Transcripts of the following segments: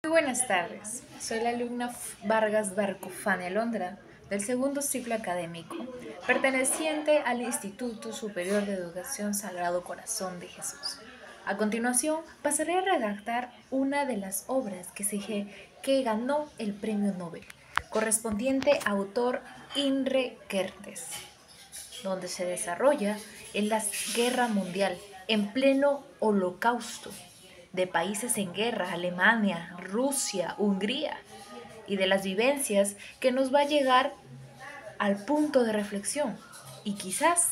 Muy buenas tardes, soy la alumna Vargas Barcufane Alondra del segundo ciclo académico, perteneciente al Instituto Superior de Educación Sagrado Corazón de Jesús. A continuación, pasaré a redactar una de las obras que ganó el Premio Nobel, correspondiente a autor Imre Kertész, donde se desarrolla en la Guerra Mundial, en pleno holocausto, de países en guerra, Alemania, Rusia, Hungría, y de las vivencias que nos va a llegar al punto de reflexión y quizás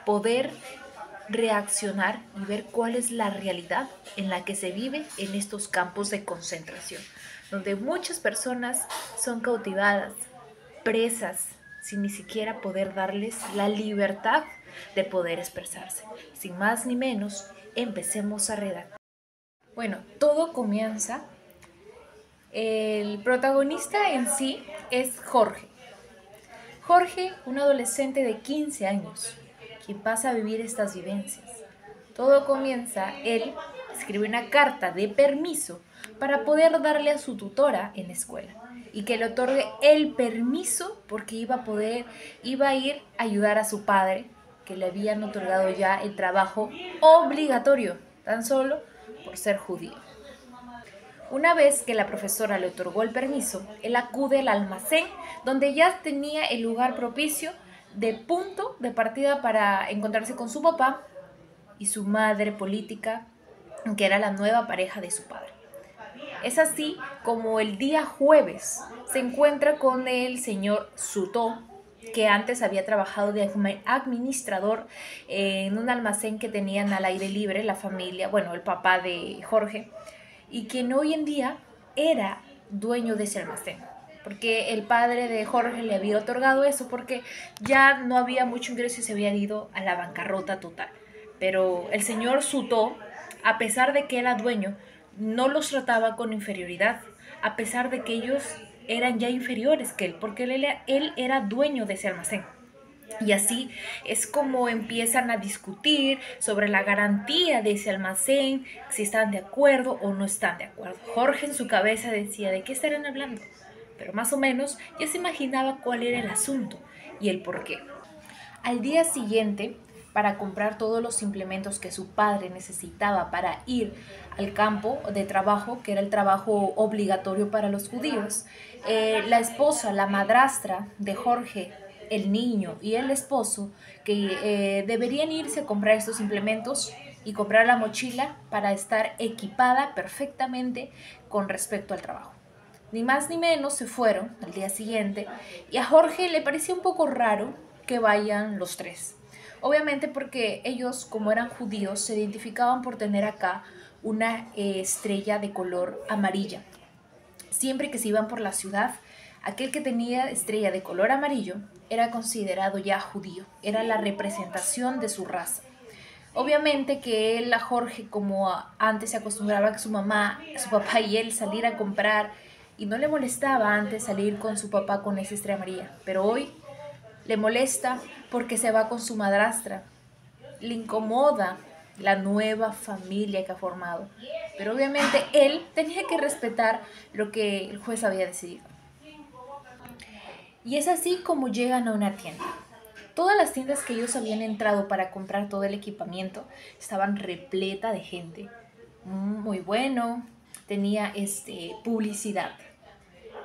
poder reaccionar y ver cuál es la realidad en la que se vive en estos campos de concentración, donde muchas personas son cautivadas, presas, sin ni siquiera poder darles la libertad de poder expresarse. Sin más ni menos, empecemos a redactar. Bueno, todo comienza. El protagonista en sí es Jorge. Jorge, un adolescente de 15 años, quien pasa a vivir estas vivencias. Todo comienza, él escribe una carta de permiso para poder darle a su tutora en la escuela y que le otorgue el permiso porque iba a ir a ayudar a su padre, que le habían otorgado ya el trabajo obligatorio, tan solo por ser judío. Una vez que la profesora le otorgó el permiso, él acude al almacén donde ya tenía el lugar propicio de punto de partida para encontrarse con su papá y su madre política, que era la nueva pareja de su padre. Es así como el día jueves se encuentra con el señor Sutó, que antes había trabajado de administrador en un almacén que tenían al aire libre la familia, bueno, el papá de Jorge, y quien hoy en día era dueño de ese almacén, porque el padre de Jorge le había otorgado eso porque ya no había mucho ingreso y se había ido a la bancarrota total. Pero el señor Sutó, a pesar de que era dueño, no los trataba con inferioridad, a pesar de que ellos eran ya inferiores que él, porque él era dueño de ese almacén. Y así es como empiezan a discutir sobre la garantía de ese almacén, si están de acuerdo o no están de acuerdo. Jorge en su cabeza decía, ¿de qué estarán hablando? Pero más o menos ya se imaginaba cuál era el asunto y el porqué. Al día siguiente, para comprar todos los implementos que su padre necesitaba para ir al campo de trabajo, que era el trabajo obligatorio para los judíos, la esposa, la madrastra de Jorge, el niño y el esposo, que deberían irse a comprar estos implementos y comprar la mochila para estar equipada perfectamente con respecto al trabajo. Ni más ni menos se fueron al día siguiente y a Jorge le parecía un poco raro que vayan los tres. Obviamente porque ellos, como eran judíos, se identificaban por tener acá una estrella de color amarilla. Siempre que se iban por la ciudad, aquel que tenía estrella de color amarillo era considerado ya judío, era la representación de su raza. Obviamente que él, a Jorge, como antes se acostumbraba a que su mamá, su papá y él salir a comprar y no le molestaba antes salir con su papá con esa estrella amarilla, pero hoy le molesta porque se va con su madrastra, le incomoda la nueva familia que ha formado, pero obviamente él tenía que respetar lo que el juez había decidido. Y es así como llegan a una tienda. Todas las tiendas que ellos habían entrado para comprar todo el equipamiento estaban repleta de gente. Muy bueno, tenía publicidad.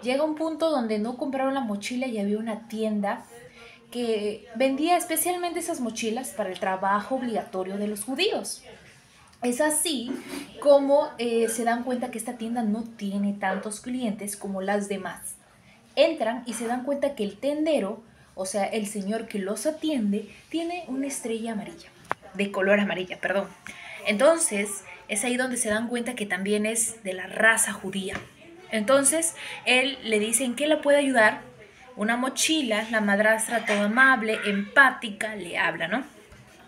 Llega un punto donde no compraron la mochila y había una tienda que vendía especialmente esas mochilas para el trabajo obligatorio de los judíos. Es así como se dan cuenta que esta tienda no tiene tantos clientes como las demás. Entran y se dan cuenta que el tendero, o sea, el señor que los atiende, tiene una estrella amarilla, de color amarilla, perdón. Entonces, es ahí donde se dan cuenta que también es de la raza judía. Entonces, él le dice en qué la puede ayudar. Una mochila, la madrastra toda amable, empática, le habla, ¿no?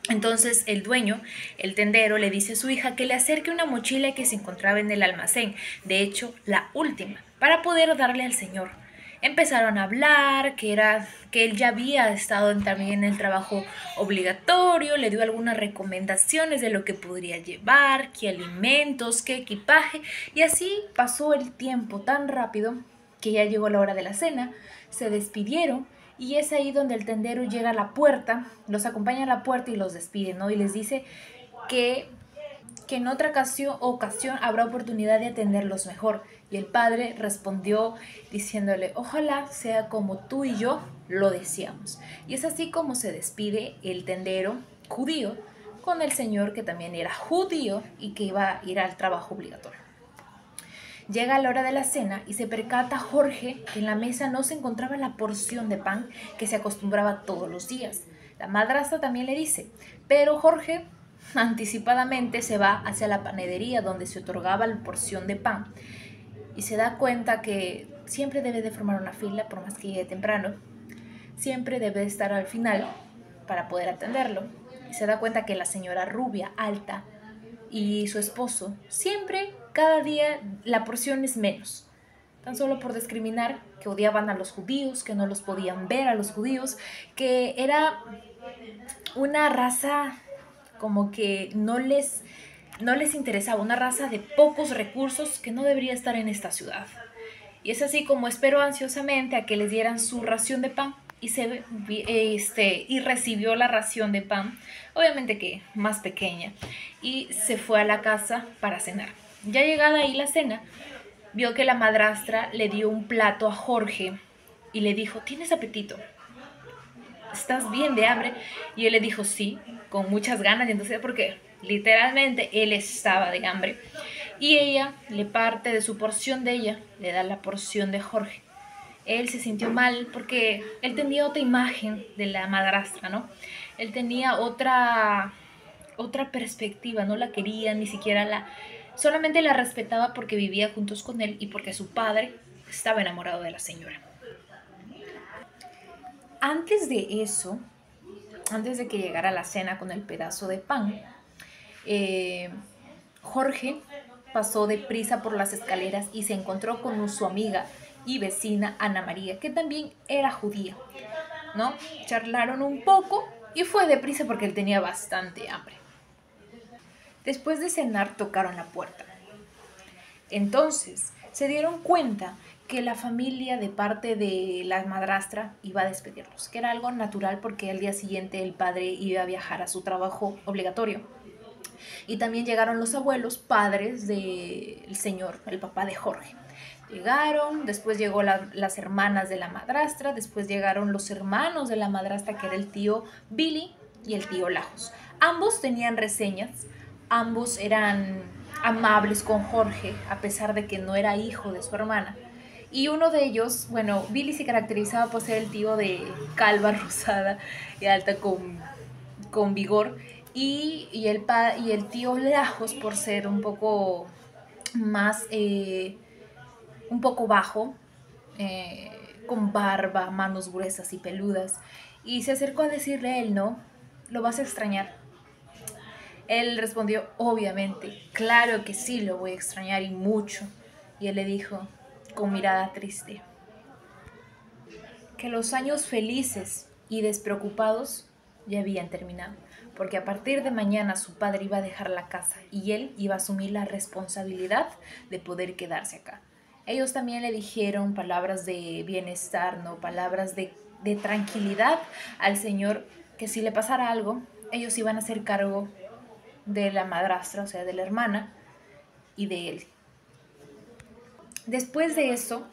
Entonces el dueño, el tendero, le dice a su hija que le acerque una mochila que se encontraba en el almacén, de hecho, la última, para poder darle al señor. Empezaron a hablar que él ya había estado también en el trabajo obligatorio, le dio algunas recomendaciones de lo que podría llevar, qué alimentos, qué equipaje, y así pasó el tiempo tan rápido que ya llegó la hora de la cena. Se despidieron y es ahí donde el tendero llega a la puerta, los acompaña a la puerta y los despide, ¿no? Y les dice que en otra ocasión habrá oportunidad de atenderlos mejor. Y el padre respondió diciéndole, ojalá sea como tú y yo lo deseamos. Y es así como se despide el tendero judío con el señor que también era judío y que iba a ir al trabajo obligatorio. Llega la hora de la cena y se percata Jorge que en la mesa no se encontraba la porción de pan que se acostumbraba todos los días. La madrastra también le dice, pero Jorge anticipadamente se va hacia la panadería donde se otorgaba la porción de pan y se da cuenta que siempre debe de formar una fila, por más que llegue temprano, siempre debe de estar al final para poder atenderlo. Y se da cuenta que la señora rubia, alta, y su esposo, siempre, cada día, la porción es menos. Tan solo por discriminar, que odiaban a los judíos, que no los podían ver a los judíos, que era una raza como que no les interesaba, una raza de pocos recursos que no debería estar en esta ciudad. Y es así como esperó ansiosamente a que les dieran su ración de pan y recibió la ración de pan, obviamente que más pequeña, y se fue a la casa para cenar. Ya llegada ahí la cena, vio que la madrastra le dio un plato a Jorge y le dijo, ¿tienes apetito? ¿Estás bien de hambre? Y él le dijo, sí, con muchas ganas, y entonces porque literalmente él estaba de hambre. Y ella le parte de su porción de ella, le da la porción de Jorge. Él se sintió mal porque él tenía otra imagen de la madrastra, ¿no? Él tenía otra perspectiva, no la quería, ni siquiera solamente la respetaba porque vivía juntos con él y porque su padre estaba enamorado de la señora. Antes de eso, antes de que llegara la cena con el pedazo de pan, Jorge pasó deprisa por las escaleras y se encontró con su amiga y vecina Ana María, que también era judía, ¿no? Charlaron un poco y fue deprisa porque él tenía bastante hambre. Después de cenar tocaron la puerta. Entonces se dieron cuenta que la familia de parte de la madrastra iba a despedirlos, que era algo natural porque al día siguiente el padre iba a viajar a su trabajo obligatorio. Y también llegaron los abuelos, padres del señor, el papá de Jorge. Llegaron, después llegó las hermanas de la madrastra, después llegaron los hermanos de la madrastra, que era el tío Billy y el tío Lajos. Ambos tenían reseñas, ambos eran amables con Jorge, a pesar de que no era hijo de su hermana. Y uno de ellos, bueno, Billy se caracterizaba por ser el tío de calva rosada y alta con vigor, y el tío Lajos por ser un poco más, un poco bajo, con barba, manos gruesas y peludas. Y se acercó a decirle a él, ¿no? ¿Lo vas a extrañar? Él respondió, obviamente, claro que sí, lo voy a extrañar y mucho. Y él le dijo, con mirada triste, que los años felices y despreocupados ya habían terminado, porque a partir de mañana su padre iba a dejar la casa y él iba a asumir la responsabilidad de poder quedarse acá. Ellos también le dijeron palabras de bienestar, ¿no? Palabras de tranquilidad al señor, que si le pasara algo, ellos iban a hacer cargo de la madrastra, o sea, de la hermana, y de él. Después de eso,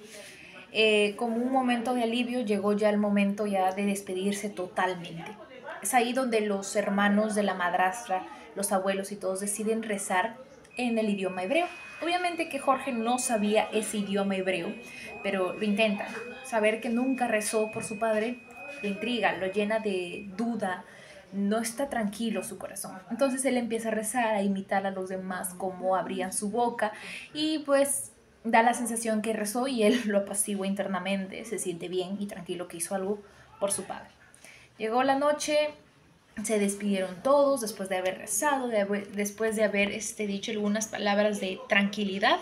como un momento de alivio, llegó ya el momento ya de despedirse totalmente. Es ahí donde los hermanos de la madrastra, los abuelos y todos deciden rezar en el idioma hebreo. Obviamente que Jorge no sabía ese idioma hebreo, pero lo intenta. Saber que nunca rezó por su padre lo intriga, lo llena de duda, no está tranquilo su corazón. Entonces él empieza a rezar, a imitar a los demás cómo abrían su boca y pues da la sensación que rezó y él lo apacigua internamente, se siente bien y tranquilo que hizo algo por su padre. Llegó la noche, Se despidieron todos después de haber rezado, después de haber dicho algunas palabras de tranquilidad.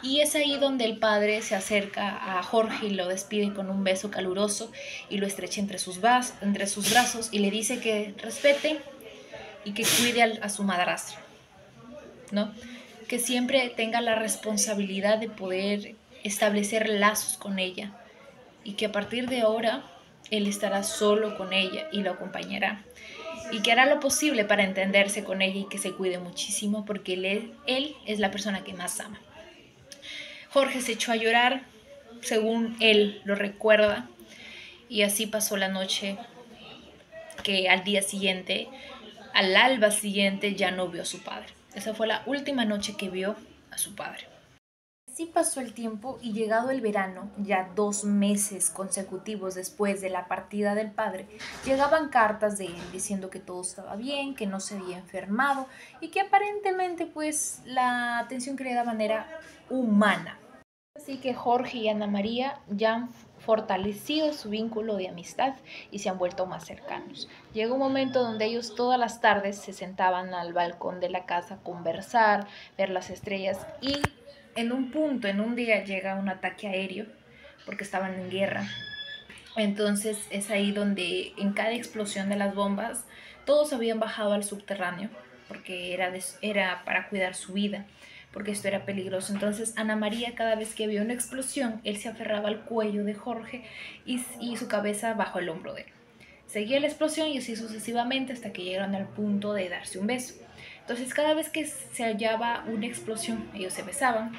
Y es ahí donde el padre se acerca a Jorge y lo despide con un beso caluroso y lo estrecha entre sus brazos y le dice que respete y que cuide a su madrastra, ¿no? Que siempre tenga la responsabilidad de poder establecer lazos con ella y que a partir de ahora él estará solo con ella y lo acompañará y que hará lo posible para entenderse con ella y que se cuide muchísimo porque él es la persona que más ama. Jorge se echó a llorar, según él lo recuerda, y así pasó la noche, que al día siguiente, al alba siguiente, ya no vio a su padre. Esa fue la última noche que vio a su padre. Así pasó el tiempo y llegado el verano, ya 2 meses consecutivos después de la partida del padre, llegaban cartas de él diciendo que todo estaba bien, que no se había enfermado y que aparentemente pues la atención que le daban era humana. Así que Jorge y Ana María ya han fortalecido su vínculo de amistad y se han vuelto más cercanos. Llegó un momento donde ellos todas las tardes se sentaban al balcón de la casa a conversar, ver las estrellas y en un punto, en un día llega un ataque aéreo porque estaban en guerra. Entonces es ahí donde en cada explosión de las bombas todos habían bajado al subterráneo porque era para cuidar su vida, porque esto era peligroso. Entonces Ana María, cada vez que vio una explosión, él se aferraba al cuello de Jorge y su cabeza bajo el hombro de él. Seguía la explosión y así sucesivamente hasta que llegaron al punto de darse un beso. Entonces cada vez que se hallaba una explosión, ellos se besaban,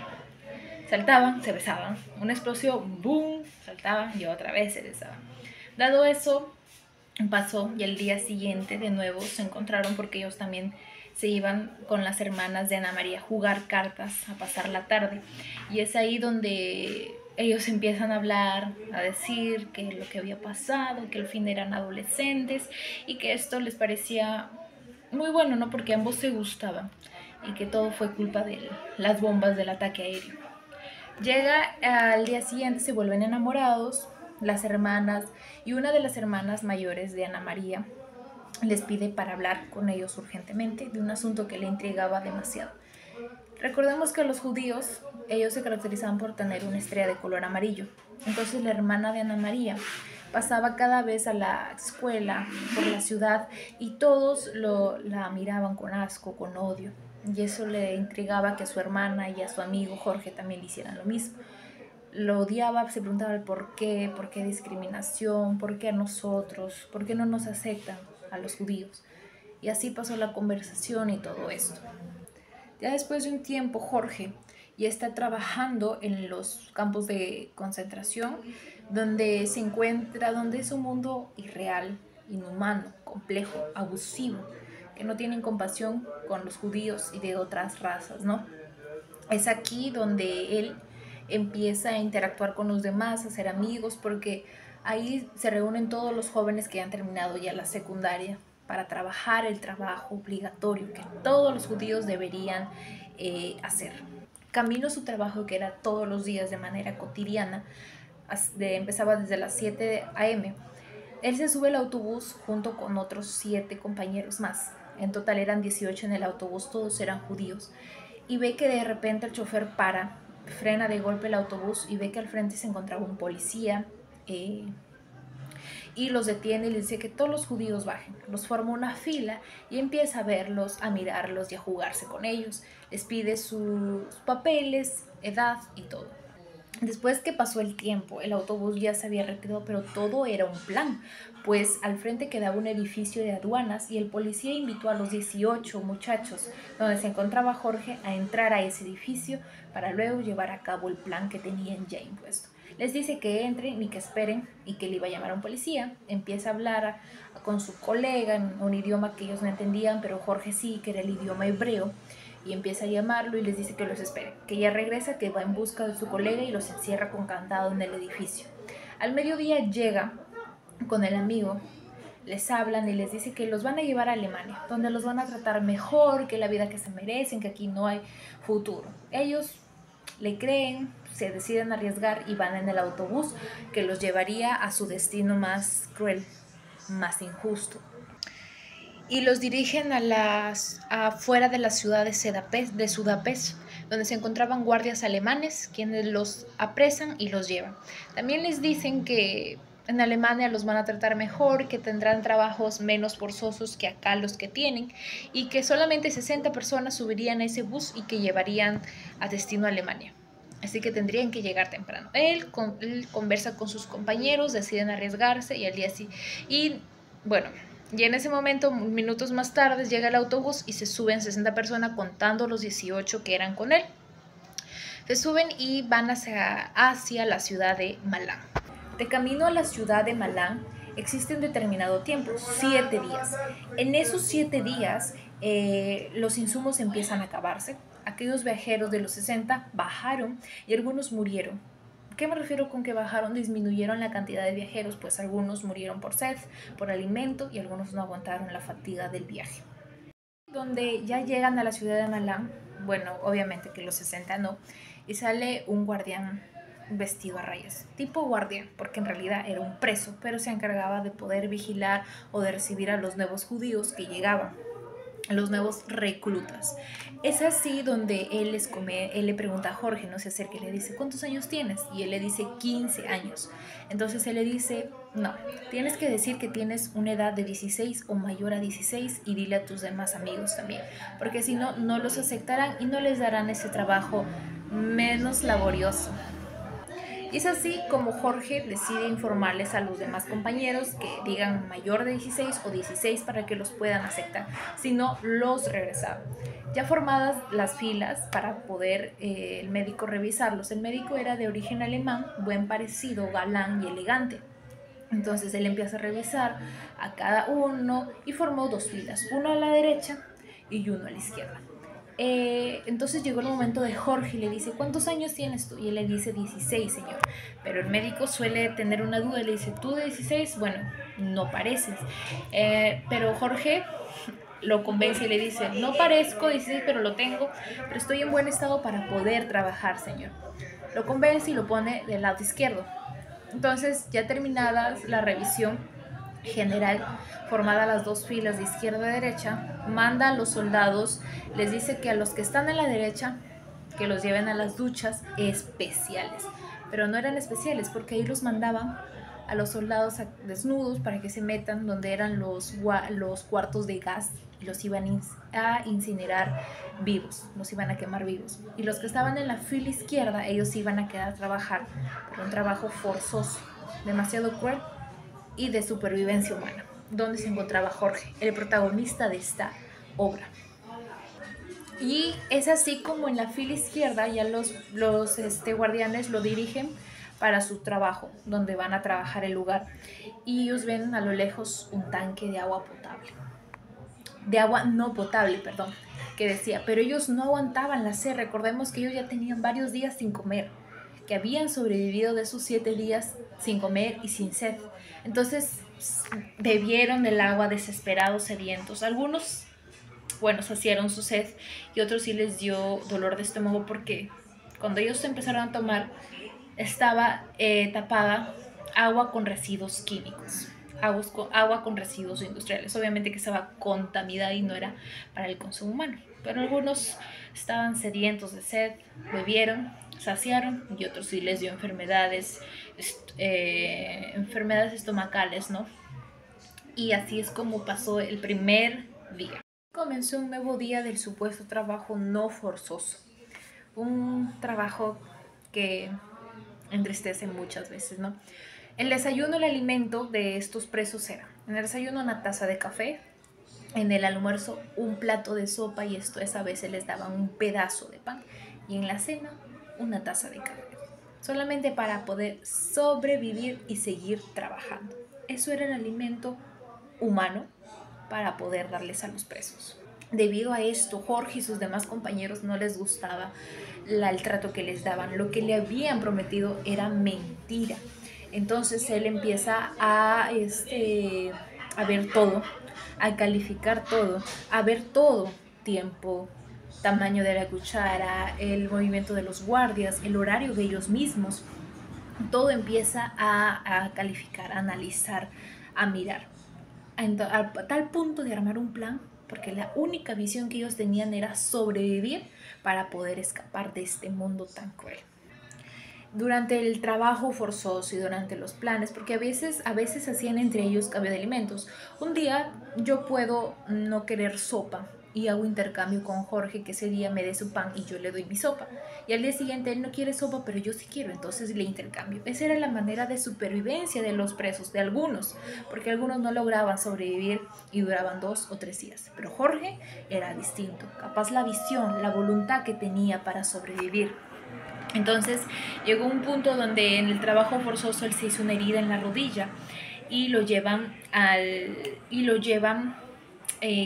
saltaban, se besaban. Una explosión, boom, saltaban y otra vez se besaban. Dado eso, pasó y el día siguiente de nuevo se encontraron porque ellos también se iban con las hermanas de Ana María a jugar cartas, a pasar la tarde. Y es ahí donde ellos empiezan a hablar, a decir que lo que había pasado, que al fin eran adolescentes y que esto les parecía muy bueno, ¿no? Porque ambos se gustaban y que todo fue culpa de las bombas del ataque aéreo. Llega al día siguiente, se vuelven enamorados, las hermanas, y una de las hermanas mayores de Ana María les pide para hablar con ellos urgentemente de un asunto que le intrigaba demasiado. Recordemos que los judíos, ellos se caracterizaban por tener una estrella de color amarillo. Entonces la hermana de Ana María pasaba cada vez a la escuela por la ciudad y todos la miraban con asco, con odio. Y eso le intrigaba que a su hermana y a su amigo Jorge también le hicieran lo mismo. Lo odiaba, se preguntaba el por qué discriminación, por qué a nosotros, por qué no nos aceptan a los judíos. Y así pasó la conversación y todo esto. Ya después de un tiempo, Jorge ya está trabajando en los campos de concentración, donde se encuentra, donde es un mundo irreal, inhumano, complejo, abusivo, que no tienen compasión con los judíos y de otras razas, ¿no? Es aquí donde él empieza a interactuar con los demás, a ser amigos, porque ahí se reúnen todos los jóvenes que han terminado ya la secundaria para trabajar el trabajo obligatorio que todos los judíos deberían hacer. Camino su trabajo, que era todos los días de manera cotidiana, empezaba desde las 7 a.m. Él se sube al autobús junto con otros 7 compañeros más. En total eran 18 en el autobús, todos eran judíos. Y ve que de repente el chofer frena de golpe el autobús y ve que al frente se encontraba un policía y los detiene y les dice que todos los judíos bajen. Los forma una fila y empieza a verlos, a mirarlos y a jugarse con ellos. Les pide sus papeles, edad y todo. Después que pasó el tiempo, el autobús ya se había retirado, pero todo era un plan, pues al frente quedaba un edificio de aduanas y el policía invitó a los 18 muchachos donde se encontraba Jorge a entrar a ese edificio para luego llevar a cabo el plan que tenían ya impuesto. Les dice que entren y que esperen y que le iba a llamar a un policía. Empieza a hablar con su colega en un idioma que ellos no entendían, pero Jorge sí, que era el idioma hebreo. Y empieza a llamarlo y les dice que los espere, que ella regresa, que va en busca de su colega y los encierra con candado en el edificio. Al mediodía llega con el amigo, les hablan y les dice que los van a llevar a Alemania, donde los van a tratar mejor, que la vida que se merecen, que aquí no hay futuro. Ellos le creen, se deciden arriesgar y van en el autobús que los llevaría a su destino más cruel, más injusto. y los dirigen afuera de la ciudad de Sudapest, donde se encontraban guardias alemanes, quienes los apresan y los llevan. También les dicen que en Alemania los van a tratar mejor, que tendrán trabajos menos forzosos que acá los que tienen, y que solamente 60 personas subirían a ese bus y que llevarían a destino a Alemania. Así que tendrían que llegar temprano. Él conversa con sus compañeros, deciden arriesgarse y al día sí. Y bueno, y en ese momento, minutos más tarde, llega el autobús y se suben 60 personas contando los 18 que eran con él. Se suben y van hacia la ciudad de Malán. De camino a la ciudad de Malán existe un determinado tiempo, 7 días. En esos 7 días los insumos empiezan a acabarse. Aquellos viajeros de los 60 bajaron y algunos murieron. ¿Qué me refiero con que bajaron? Disminuyeron la cantidad de viajeros, pues algunos murieron por sed, por alimento y algunos no aguantaron la fatiga del viaje. Donde ya llegan a la ciudad de Malán, bueno, obviamente que los 60 no, y sale un guardián vestido a rayas, tipo guardián, porque en realidad era un preso, pero se encargaba de poder vigilar o de recibir a los nuevos judíos que llegaban, a los nuevos reclutas. Es así donde él le pregunta a Jorge, no se acerca y le dice, ¿cuántos años tienes? Y él le dice 15 años. Entonces él le dice, no, tienes que decir que tienes una edad de 16 o mayor a 16 y dile a tus demás amigos también, porque si no, no los aceptarán y no les darán ese trabajo menos laborioso. Y es así como Jorge decide informarles a los demás compañeros que digan mayor de 16 o 16 para que los puedan aceptar, si no, los regresaban. Ya formadas las filas para poder el médico revisarlos. El médico era de origen alemán, buen parecido, galán y elegante. Entonces él empieza a revisar a cada uno y formó 2 filas, uno a la derecha y uno a la izquierda. Entonces llegó el momento de Jorge y le dice, ¿cuántos años tienes tú? Y él le dice 16, señor. Pero el médico suele tener una duda y le dice, ¿tú de 16? Bueno, no pareces. Pero Jorge lo convence y le dice, no parezco 16, pero lo tengo, pero estoy en buen estado para poder trabajar, señor. Lo convence y lo pone del lado izquierdo. Entonces, ya terminada la revisión general, formada las 2 filas de izquierda a derecha, manda a los soldados, les dice que a los que están en la derecha, que los lleven a las duchas especiales. Pero no eran especiales porque ahí los mandaban a los soldados desnudos para que se metan donde eran los cuartos de gas y los iban a incinerar vivos, los iban a quemar vivos. Y los que estaban en la fila izquierda, ellos iban a quedar a trabajar, pero un trabajo forzoso, demasiado cruel y de supervivencia humana, donde se encontraba Jorge, el protagonista de esta obra. Y es así como en la fila izquierda ya los guardianes lo dirigen para su trabajo, donde van a trabajar el lugar. Y ellos ven a lo lejos un tanque de agua potable. De agua no potable, perdón, que decía, pero ellos no aguantaban la sed. Recordemos que ellos ya tenían varios días sin comer, que habían sobrevivido de esos 7 días sin comer y sin sed. Entonces bebieron del agua desesperados, sedientos. Algunos, bueno, saciaron su sed y otros sí les dio dolor de estómago porque cuando ellos empezaron a tomar estaba tapada agua con residuos químicos, agua con residuos industriales. Obviamente que estaba contaminada y no era para el consumo humano, pero algunos estaban sedientos de sed, bebieron, saciaron y otros sí les dio enfermedades estomacales, ¿no? Y así es como pasó el primer día. Comenzó un nuevo día del supuesto trabajo no forzoso, un trabajo que entristece muchas veces, ¿no? El desayuno, el alimento de estos presos era, en el desayuno una taza de café, en el almuerzo un plato de sopa y a veces les daban un pedazo de pan y en la cena una taza de café, solamente para poder sobrevivir y seguir trabajando. Eso era el alimento humano para poder darles a los presos. Debido a esto, Jorge y sus demás compañeros no les gustaba el trato que les daban. Lo que le habían prometido era mentira. Entonces él empieza a ver todo, a calificar todo, a ver todo: tiempo, tamaño de la cuchara, el movimiento de los guardias, el horario de ellos mismos. Todo empieza a calificar, a analizar, a mirar. a tal punto de armar un plan, porque la única visión que ellos tenían era sobrevivir para poder escapar de este mundo tan cruel. Durante el trabajo forzoso y durante los planes, porque a veces hacían entre ellos cambio de alimentos. Un día yo puedo no querer sopa y hago intercambio con Jorge, que ese día me dé su pan y yo le doy mi sopa. Y al día siguiente él no quiere sopa, pero yo sí quiero, entonces le intercambio. Esa era la manera de supervivencia de los presos, de algunos, porque algunos no lograban sobrevivir y duraban 2 o 3 días. Pero Jorge era distinto, capaz la visión, la voluntad que tenía para sobrevivir. Entonces llegó un punto donde en el trabajo forzoso él se hizo una herida en la rodilla y lo llevan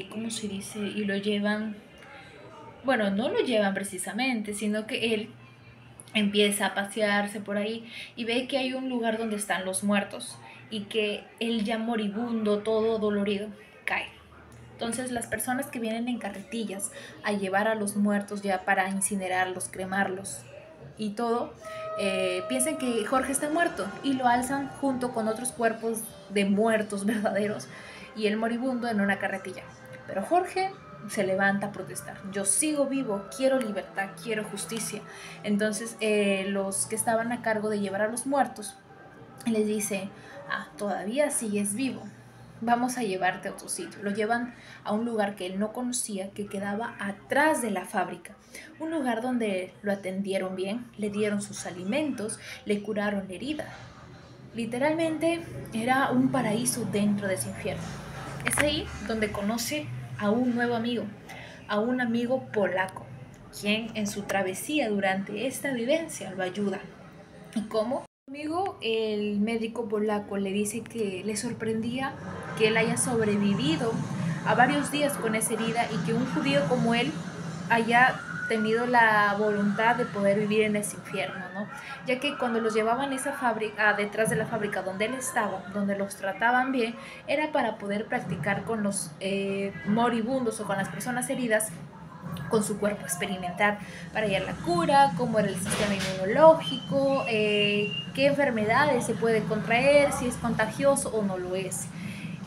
¿cómo se dice? Bueno, no lo llevan precisamente, sino que él empieza a pasearse por ahí y ve que hay un lugar donde están los muertos y que él ya moribundo, todo dolorido, cae. Entonces las personas que vienen en carretillas a llevar a los muertos ya para incinerarlos, cremarlos y todo, piensan que Jorge está muerto y lo alzan junto con otros cuerpos de muertos verdaderos y el moribundo en una carretilla. Pero Jorge se levanta a protestar. Yo sigo vivo, quiero libertad, quiero justicia. Entonces los que estaban a cargo de llevar a los muertos les dice, todavía sigues vivo, vamos a llevarte a otro sitio. Lo llevan a un lugar que él no conocía, que quedaba atrás de la fábrica. Un lugar donde lo atendieron bien, le dieron sus alimentos, le curaron la herida. Literalmente era un paraíso dentro de ese infierno. Es ahí donde conoce a un nuevo amigo, a un amigo polaco, quien en su travesía durante esta vivencia lo ayuda. ¿Y cómo? Amigo, el médico polaco le dice que le sorprendía que él haya sobrevivido a varios días con esa herida y que un judío como él haya tenido la voluntad de poder vivir en ese infierno, ¿no? Ya que cuando los llevaban a esa fábrica, detrás de la fábrica donde él estaba, donde los trataban bien, era para poder practicar con los moribundos o con las personas heridas, con su cuerpo, experimentar para hallar la cura, cómo era el sistema inmunológico, qué enfermedades se puede contraer, si es contagioso o no lo es.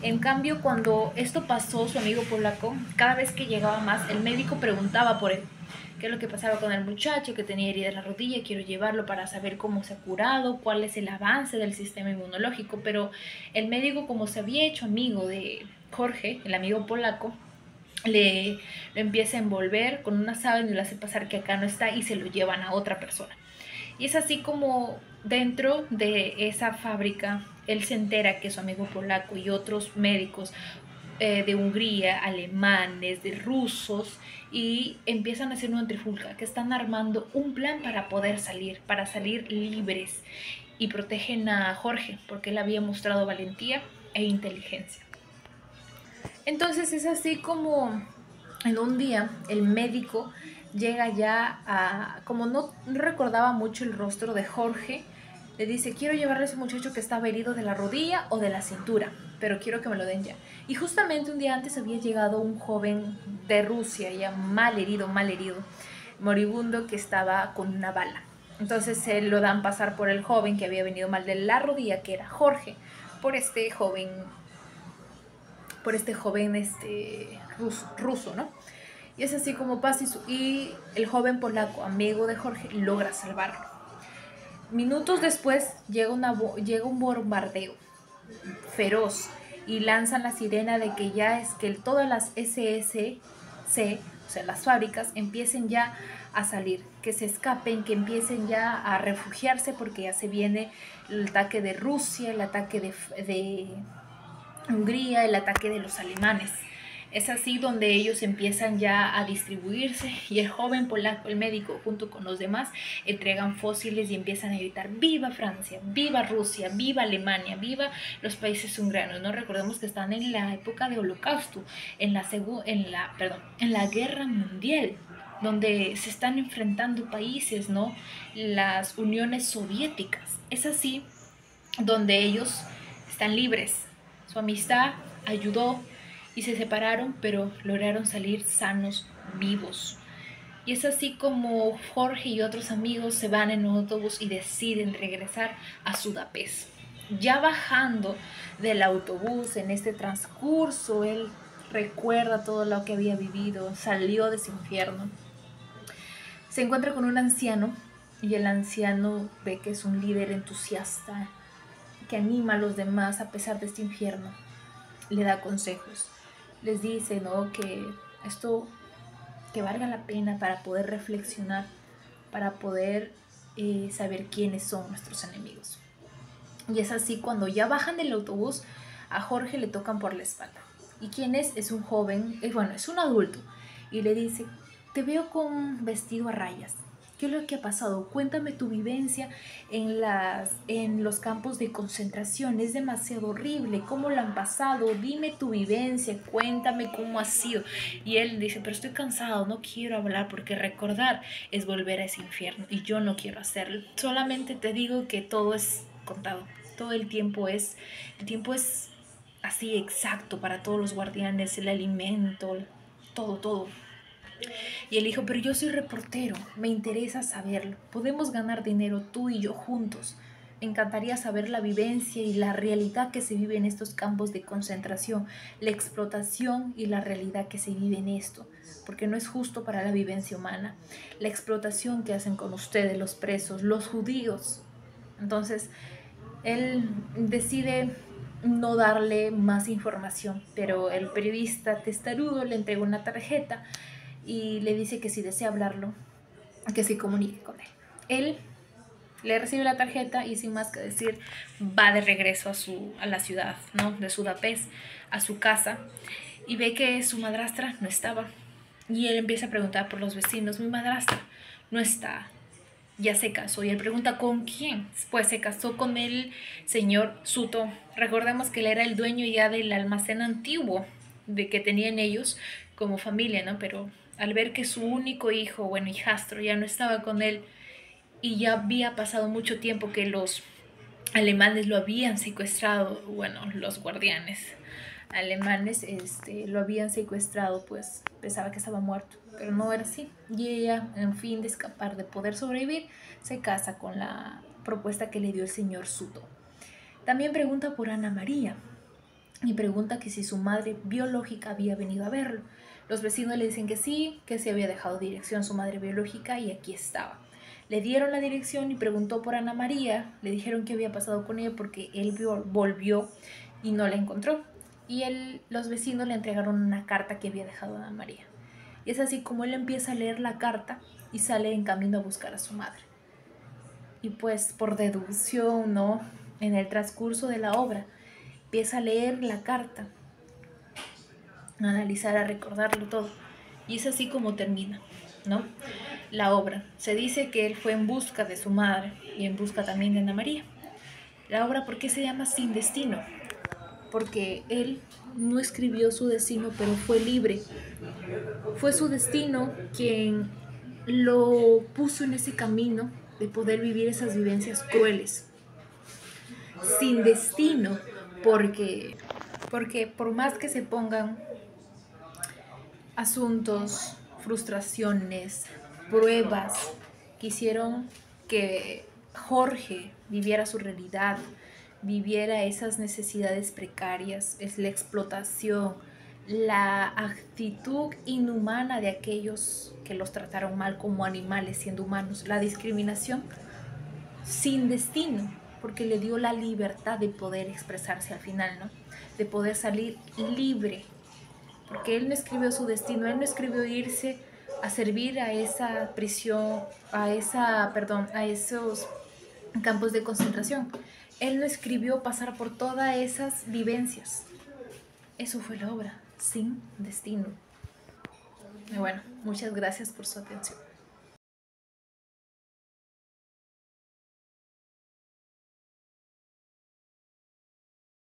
En cambio, cuando esto pasó, su amigo polaco, cada vez que llegaba más, el médico preguntaba por él. ¿Qué es lo que pasaba con el muchacho que tenía herida en la rodilla? Quiero llevarlo para saber cómo se ha curado, cuál es el avance del sistema inmunológico. Pero el médico, como se había hecho amigo de Jorge, el amigo polaco, lo empieza a envolver con una sábana y le hace pasar que acá no está y se lo llevan a otra persona. Y es así como dentro de esa fábrica él se entera que su amigo polaco y otros médicos de Hungría, alemanes, de rusos, y empiezan a hacer una trifulca, que están armando un plan para poder salir, para salir libres, y protegen a Jorge porque él había mostrado valentía e inteligencia. Entonces es así como en un día el médico llega ya como no recordaba mucho el rostro de Jorge, le dice, quiero llevarle a ese muchacho que estaba herido de la rodilla o de la cintura, pero quiero que me lo den ya. Y justamente un día antes había llegado un joven de Rusia, ya mal herido, moribundo, que estaba con una bala. Entonces se lo dan pasar por el joven que había venido mal de la rodilla, que era Jorge, por este joven ruso, ¿no? Y es así como pasa y el joven polaco, amigo de Jorge, logra salvarlo. Minutos después llega un bombardeo feroz y lanzan la sirena de que ya es que todas las SSC, o sea, las fábricas, empiecen ya a salir, que se escapen, que empiecen ya a refugiarse porque ya se viene el ataque de Rusia, el ataque de Hungría, el ataque de los alemanes. Es así donde ellos empiezan ya a distribuirse y el joven polaco, el médico, junto con los demás, entregan fósiles y empiezan a gritar ¡viva Francia! ¡Viva Rusia! ¡Viva Alemania! ¡Viva los países húngaros! ¿No? Recordemos que están en la época de Holocausto, en la Guerra Mundial, donde se están enfrentando países, ¿no? Las uniones soviéticas. Es así donde ellos están libres. Su amistad ayudó y se separaron, pero lograron salir sanos, vivos. Y es así como Jorge y otros amigos se van en un autobús y deciden regresar a Sudapest. ya bajando del autobús, en este transcurso, él recuerda todo lo que había vivido, salió de ese infierno. Se encuentra con un anciano y el anciano ve que es un líder entusiasta que anima a los demás a pesar de este infierno. Le da consejos, les dice, ¿no?, que esto, que valga la pena para poder reflexionar, para poder saber quiénes son nuestros enemigos. Y es así cuando ya bajan del autobús, a Jorge le tocan por la espalda. ¿Y quién es? Es un joven, bueno, es un adulto. Y le dice, te veo con un vestido a rayas. ¿Qué es lo que ha pasado? Cuéntame tu vivencia en los campos de concentración. Es demasiado horrible. ¿Cómo lo han pasado? Dime tu vivencia. Cuéntame cómo ha sido. Y él dice, pero estoy cansado. No quiero hablar porque recordar es volver a ese infierno. Y yo no quiero hacerlo. Solamente te digo que todo es contado. Todo el tiempo es así exacto para todos los guardianes. El alimento, todo. Y él dijo, pero yo soy reportero, me interesa saberlo. Podemos ganar dinero tú y yo juntos. Me encantaría saber la vivencia y la realidad que se vive en estos campos de concentración, la explotación y la realidad que se vive en esto, porque no es justo para la vivencia humana. La explotación que hacen con ustedes los presos, los judíos. Entonces, él decide no darle más información, pero el periodista testarudo le entrega una tarjeta y le dice que si desea hablarlo, que se comunique con él. Él le recibe la tarjeta y sin más que decir va de regreso a la ciudad, ¿no?, de Sudapest, a su casa, y ve que su madrastra no estaba. Y él empieza a preguntar por los vecinos, mi madrastra no está, ya se casó. Y él pregunta, ¿con quién? Pues se casó con el señor Suto. Recordemos que él era el dueño ya del almacén antiguo de que tenían ellos como familia, ¿no? Pero al ver que su único hijo, bueno, hijastro, ya no estaba con él y ya había pasado mucho tiempo que los alemanes lo habían secuestrado, bueno, los guardianes alemanes lo habían secuestrado, pues pensaba que estaba muerto, pero no era así. Y ella, en fin de escapar, de poder sobrevivir, se casa con la propuesta que le dio el señor Suto. También pregunta por Ana María y pregunta que si su madre biológica había venido a verlo. Los vecinos le dicen que sí, que se había dejado dirección su madre biológica y aquí estaba. Le dieron la dirección y preguntó por Ana María. Le dijeron qué había pasado con ella porque él volvió y no la encontró. Y los vecinos le entregaron una carta que había dejado Ana María. Y es así como él empieza a leer la carta y sale en camino a buscar a su madre. Y pues por deducción, ¿no?, en el transcurso de la obra, empieza a leer la carta, a analizar, a recordarlo todo. Y es así como termina, ¿no?, la obra. Se dice que él fue en busca de su madre y en busca también de Ana María. La obra, ¿por qué se llama Sin Destino? Porque él no escribió su destino, pero fue libre. Fue su destino quien lo puso en ese camino de poder vivir esas vivencias crueles. Sin destino, porque por más que se pongan asuntos, frustraciones, pruebas que hicieron que Jorge viviera su realidad, viviera esas necesidades precarias, es la explotación, la actitud inhumana de aquellos que los trataron mal como animales siendo humanos, la discriminación, sin destino, porque le dio la libertad de poder expresarse al final, ¿no?, de poder salir libre, porque él no escribió su destino, él no escribió irse a servir a esa prisión, a esos campos de concentración. Él no escribió pasar por todas esas vivencias. Eso fue la obra, Sin Destino. Y bueno, muchas gracias por su atención.